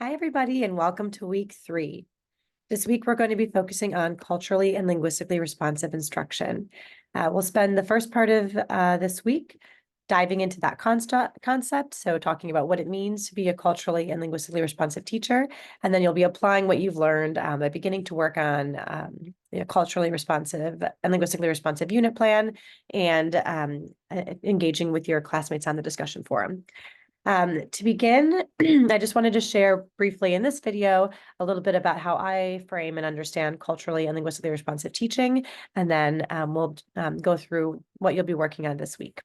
Hi, everybody, and welcome to week 3. This week, we're going to be focusing on culturally and linguistically responsive instruction. We'll spend the first part of this week diving into that concept, so talking about what it means to be a culturally and linguistically responsive teacher, and then you'll be applying what you've learned by beginning to work on culturally responsive and linguistically responsive unit plan and engaging with your classmates on the discussion forum. To begin, I just wanted to share briefly in this video a little bit about how I frame and understand culturally and linguistically responsive teaching, and then we'll go through what you'll be working on this week.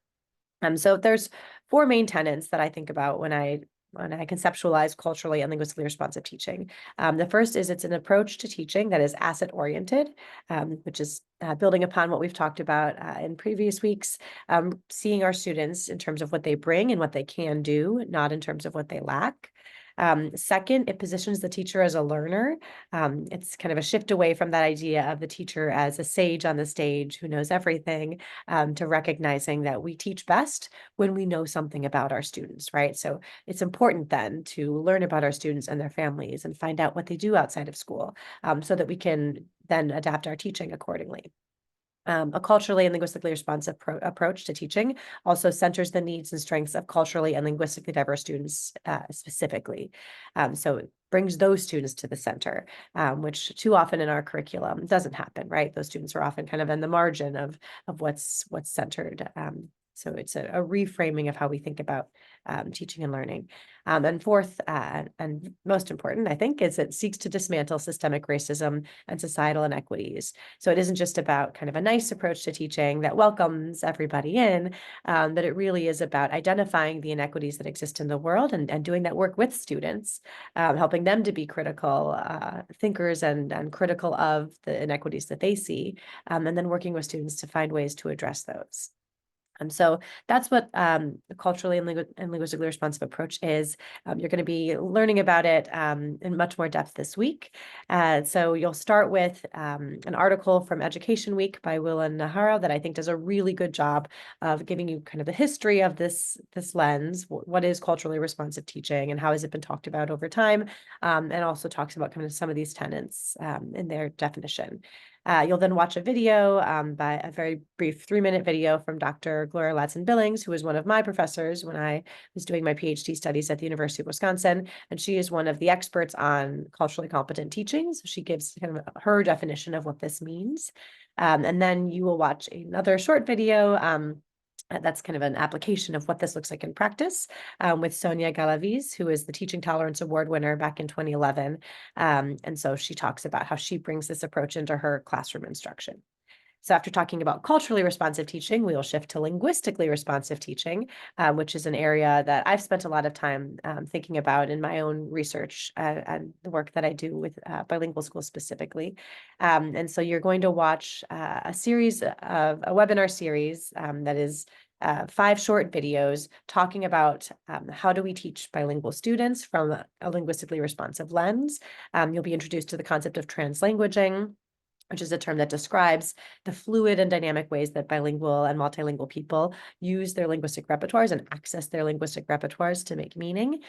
So there's 4 main tenets that I think about when I conceptualize culturally and linguistically responsive teaching. The first is it's an approach to teaching that is asset-oriented, which is building upon what we've talked about in previous weeks, seeing our students in terms of what they bring and what they can do, not in terms of what they lack. Second, it positions the teacher as a learner. It's kind of a shift away from that idea of the teacher as a sage on the stage who knows everything, to recognizing that we teach best when we know something about our students, right? So it's important then to learn about our students and their families and find out what they do outside of school, so that we can then adapt our teaching accordingly. A culturally and linguistically responsive approach to teaching also centers the needs and strengths of culturally and linguistically diverse students specifically. So it brings those students to the center, which too often in our curriculum doesn't happen, right? Those students are often kind of in the margin of what's centered. So it's a reframing of how we think about teaching and learning. And fourth, and most important, I think, is it seeks to dismantle systemic racism and societal inequities. So it isn't just about kind of a nice approach to teaching that welcomes everybody in, but it really is about identifying the inequities that exist in the world and doing that work with students, helping them to be critical thinkers and critical of the inequities that they see, and then working with students to find ways to address those. So that's what the culturally and linguistically responsive approach is. You're going to be learning about it in much more depth this week. So you'll start with an article from Education Week by Will and Nahara that I think does a really good job of giving you kind of the history of this lens. What is culturally responsive teaching and how has it been talked about over time? And also talks about kind of some of these tenets in their definition. You'll then watch a video by a very brief 3-minute video from Dr. Gloria Ladson-Billings, who was one of my professors when I was doing my PhD studies at the University of Wisconsin. And she is one of the experts on culturally competent teaching. So she gives kind of her definition of what this means. And then you will watch another short video that's kind of an application of what this looks like in practice, with Sonia Galaviz, who is the Teaching Tolerance Award winner back in 2011. And so she talks about how she brings this approach into her classroom instruction. So after talking about culturally responsive teaching, we will shift to linguistically responsive teaching, which is an area that I've spent a lot of time thinking about in my own research and the work that I do with bilingual schools specifically. And so you're going to watch a webinar series that is 5 short videos talking about how do we teach bilingual students from a linguistically responsive lens. You'll be introduced to the concept of translanguaging, which is a term that describes the fluid and dynamic ways that bilingual and multilingual people use their linguistic repertoires and access their linguistic repertoires to make meaning.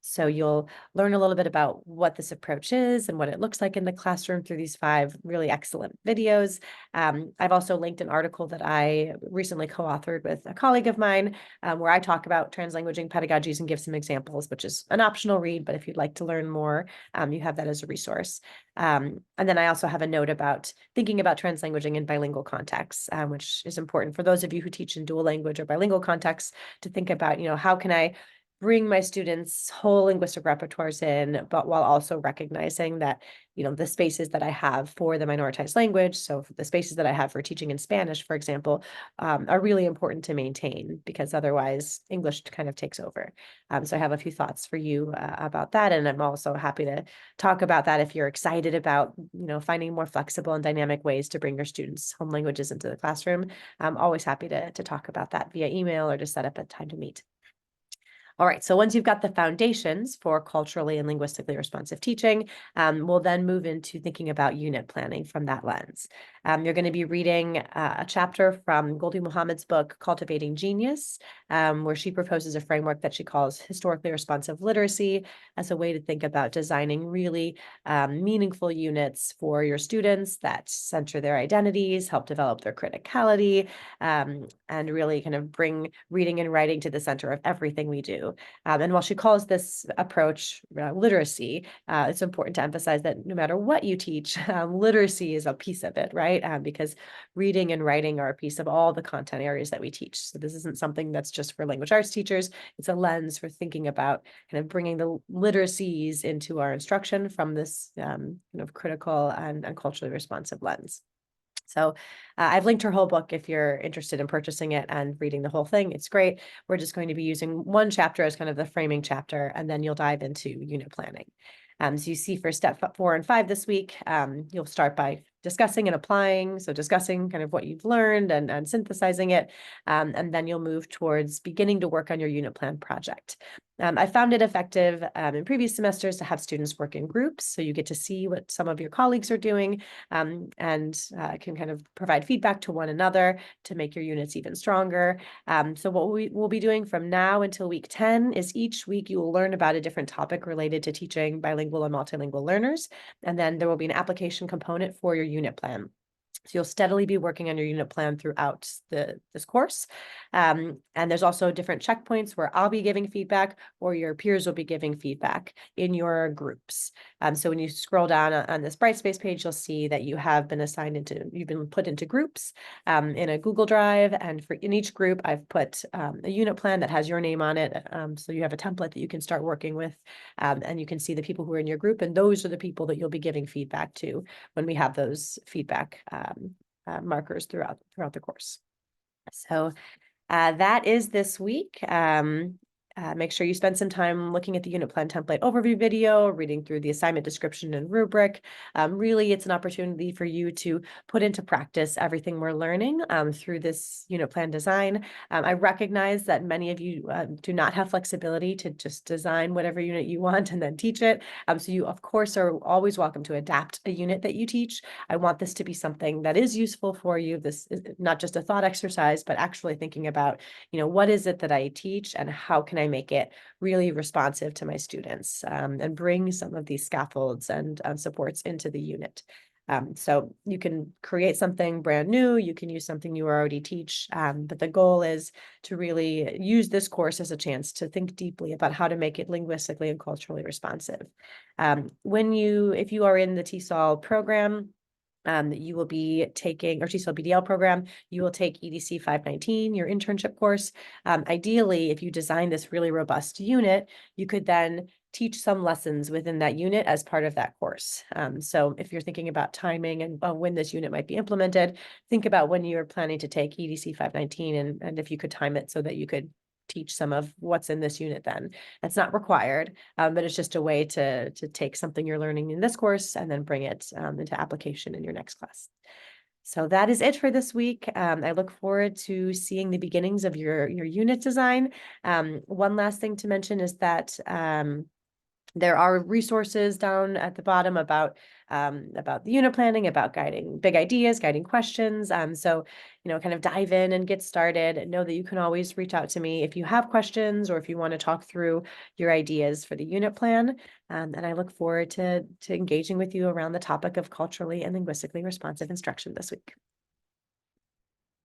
So you'll learn a little bit about what this approach is and what it looks like in the classroom through these 5 really excellent videos. I've also linked an article that I recently co-authored with a colleague of mine, where I talk about translanguaging pedagogies and give some examples, which is an optional read, but if you'd like to learn more, you have that as a resource. And then I also have a note about thinking about translanguaging in bilingual contexts, which is important for those of you who teach in dual language or bilingual contexts to think about, how can I bring my students' whole linguistic repertoires in, but while also recognizing that, the spaces that I have for the minoritized language, so the spaces that I have for teaching in Spanish, for example, are really important to maintain because otherwise English kind of takes over. So I have a few thoughts for you about that, and I'm also happy to talk about that if you're excited about, finding more flexible and dynamic ways to bring your students' home languages into the classroom. I'm always happy to talk about that via email or to set up a time to meet. All right, so once you've got the foundations for culturally and linguistically responsive teaching, we'll then move into thinking about unit planning from that lens. You're going to be reading a chapter from Goldie Muhammad's book, Cultivating Genius. where she proposes a framework that she calls historically responsive literacy as a way to think about designing really meaningful units for your students that center their identities, help develop their criticality, and really kind of bring reading and writing to the center of everything we do. And while she calls this approach literacy, it's important to emphasize that no matter what you teach, literacy is a piece of it, right? Because reading and writing are a piece of all the content areas that we teach. So this isn't something that's just for language arts teachers. It's a lens for thinking about kind of bringing the literacies into our instruction from this kind of critical and culturally responsive lens. So I've linked her whole book if you're interested in purchasing it and reading the whole thing. It's great. We're just going to be using one chapter as kind of the framing chapter, and then you'll dive into unit planning. So you see for step 4 and 5 this week, you'll start by discussing and applying. So discussing kind of what you've learned and synthesizing it. And then you'll move towards beginning to work on your unit plan project. I found it effective in previous semesters to have students work in groups. So you get to see what some of your colleagues are doing and can kind of provide feedback to one another to make your units even stronger. So what we will be doing from now until week 10 is each week you will learn about a different topic related to teaching bilingual and multilingual learners. And then there will be an application component for your unit plan. So you'll steadily be working on your unit plan throughout this course. And there's also different checkpoints where I'll be giving feedback or your peers will be giving feedback in your groups. So when you scroll down on this Brightspace page, you'll see that you've been put into groups in a Google Drive. And in each group, I've put a unit plan that has your name on it. So you have a template that you can start working with, and you can see the people who are in your group. And those are the people that you'll be giving feedback to when we have those feedback markers throughout the course. So that is this week. Make sure you spend some time looking at the unit plan template overview video, reading through the assignment description and rubric. Really, it's an opportunity for you to put into practice everything we're learning through this unit plan design. I recognize that many of you do not have flexibility to just design whatever unit you want and then teach it. So you, of course, are always welcome to adapt a unit that you teach. I want this to be something that is useful for you. This is not just a thought exercise, but actually thinking about, what is it that I teach and how can I make it really responsive to my students and bring some of these scaffolds and supports into the unit. So you can create something brand new, you can use something you already teach, but the goal is to really use this course as a chance to think deeply about how to make it linguistically and culturally responsive. If you are in the TESOL program, you will be taking, or TESOL BDL program, you will take EDC 519, your internship course. Ideally, if you design this really robust unit, you could then teach some lessons within that unit as part of that course. So if you're thinking about timing and when this unit might be implemented, think about when you're planning to take EDC 519 and if you could time it so that you could teach some of what's in this unit then. That's not required, but it's just a way to take something you're learning in this course and then bring it into application in your next class. So that is it for this week. I look forward to seeing the beginnings of your unit design. One last thing to mention is that there are resources down at the bottom about the unit planning, about guiding big ideas, guiding questions. So, kind of dive in and get started and know that you can always reach out to me if you have questions or if you want to talk through your ideas for the unit plan. And I look forward to engaging with you around the topic of culturally and linguistically responsive instruction this week.